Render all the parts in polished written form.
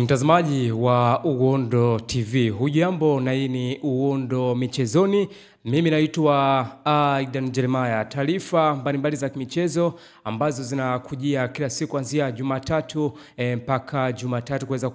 Mtazamaji wa Uondo TV, hujambo na hii ni Uondo Michezoni. Mimi naitwa Aidan Jeremiah. Taarifa mbalimbali za michezo ambazo zinakujia kila siku kuanzia Jumatatu mpaka Jumatatu kuweza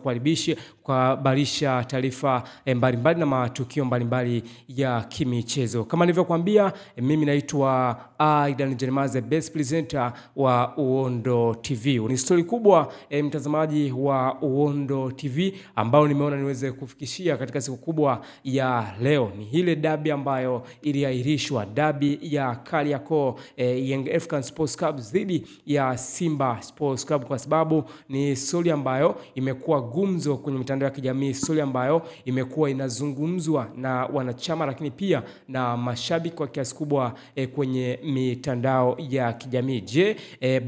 kuhabarisha taarifa mbalimbali na matukio mbalimbali ya kimichezo. Kama nilivyokuambia, mimi naitwa Aidan Jeremiah, the best presenter wa Uondo TV. Ni story kubwa mtazamaji wa Uondo TV ambao nimeona niweze kufikishia katika siku kubwa ya leo. Ni ile dabi ambayo iliahirishwa, dabi ya Kariakoo, Young African Sports Club dhidi ya Simba Sports Club, kwa sababu ni story ambayo imekuwa gumzo kwenye mitandao ya kijamii, story ambayo imekuwa inazungumzwa na wanachama lakini pia na mashabiki kwa kiasi kubwa kwenye mitandao ya kijamii. Je,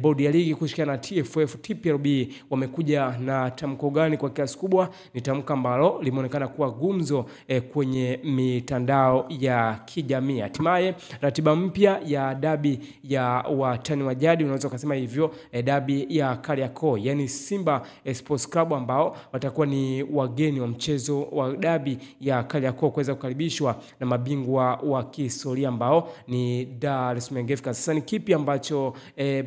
bodi ya ligi kushirikiana na TFF TPLB wamekuja na tamko gani kwa kiasi kubwa? Ni tamko ambalo limeonekana kuwa gumzo kwenye mitandao ya kijamii. Hatimaye ratiba mpya ya dabi ya watani wa jadi, unaweza kusema hivyo, dabi ya Kariakoo, yani Simba Sports Club ambao watakuwa ni wageni wa mchezo wa dabi ya Kariakoo kuweza kukaribishwa na mabingwa wa kihistoria ambao ni Dar es Salaam Africans. Sasa ni kipi ambacho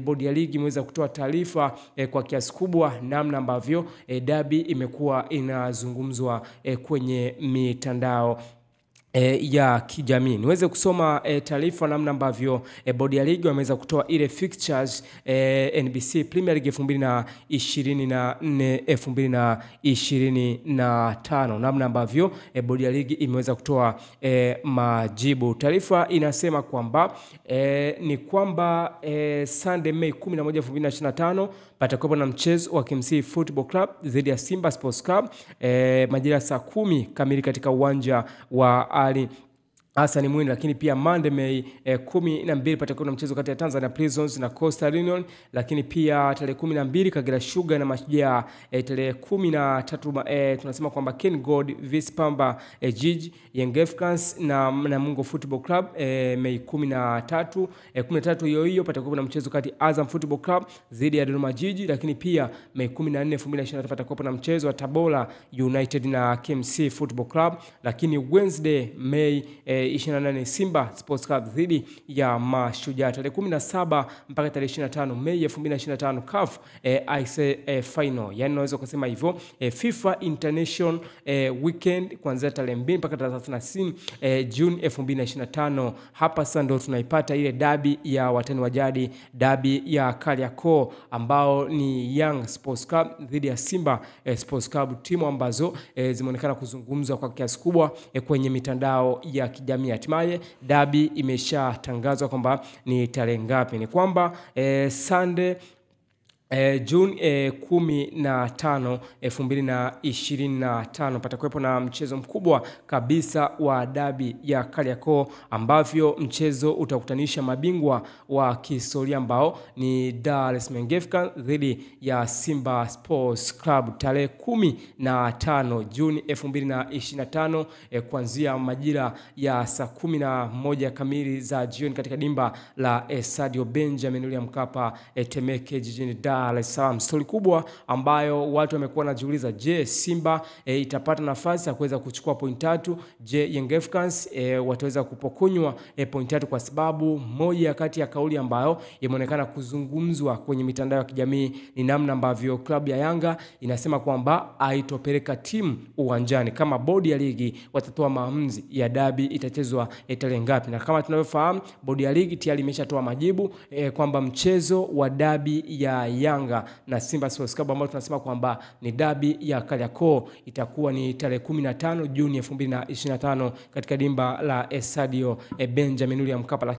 bodi ya ligi imeweza kutoa taarifa kwa kiasi kubwa namna ambavyo dabi imekuwa inazungumzwa kwenye mitandao ya kijamii. Niweze kusoma taarifa namna ambavyo bodi ya ligi wameweza kutoa ile fixtures NBC Premier League 2024-2025, namna ambavyo bodi ya ligi imeweza kutoa majibu. Taarifa inasema kwamba ni kwamba Sunday May 11, 2025 patakuwa na mchezo wa KMC Football Club dhidi ya Simba Sports Club majira saa 10 kamili katika uwanja wa Ali Hassan Mwinyi. Lakini pia Monday May 12 patakuwa na mchezo kati ya Tanzania Prisons na Coastal Union. Lakini pia tarehe 12 Kagera Sugar na Mashujaa. Tarehe 13 tunasema kwamba Ken Gold vs Pamba Jiji, Young Africans na Namungo Football Club. May 13 hiyo patakuwa na mchezo kati Azam Football Club dhidi ya Dodoma Jiji. Lakini pia May 14, 2023 patakuwa na mchezo wa Tabora United na KMC Football Club. Lakini Wednesday May 28 Simba Sports Club dhidi ya Mashujaa. Tarehe 17 mpaka tarehe 25 Mei 2025 CAF final, yani unaweza kusema hivyo FIFA International Weekend kuanzia tarehe 2 mpaka tarehe 30 June 2025. Hapa sasa ndio tunaipata ile dabi ya watani wa jadi, dabi ya Kariakoo ambao ni Young Sports Club dhidi ya Simba Sports Club, timu ambazo zimeonekana kuzungumzwa kwa kiasi kubwa kwenye mitandao ya kijamii. Hatimaye dabi imeshatangazwa kwamba ni tarehe ngapi. Ni kwamba Sunday June 15, 2025 patakuwepo na mchezo mkubwa kabisa wa dabi ya Kariakoo, ambavyo mchezo utakutanisha mabingwa wa kihistoria ambao ni Dar es Salaam Africans dhidi ya Simba Sports Club tarehe 15 June 2025 kuanzia majira ya saa 11 kamili za jioni katika dimba la Stadio Benjamin William Mkapa Temeke jijini Dar es Salaam. Story kubwa ambayo watu wamekuwa wanajiuliza, je, Simba itapata nafasi ya kuweza kuchukua point 3? Je, Young Africans wataweza kupokonywa point 3? Kwa sababu moja kati ya kauli ambayo imeonekana kuzungumzwa kwenye mitandao ya kijamii ni namna ambavyo klabu ya Yanga inasema kwamba haitopeleka timu uwanjani kama bodi ya ligi watatoa maamuzi ya dabi itachezwa tarehe ngapi. Na kama tunavyofahamu, bodi ya ligi tayari imeshatoa majibu kwamba mchezo wa dabi ya Yanga na Simba Sports Club ambao tunasema kwamba ni dabi ya Kariakoo itakuwa ni tarehe 15 Juni 2025 katika dimba la Stadio Benjamin William Mkapa.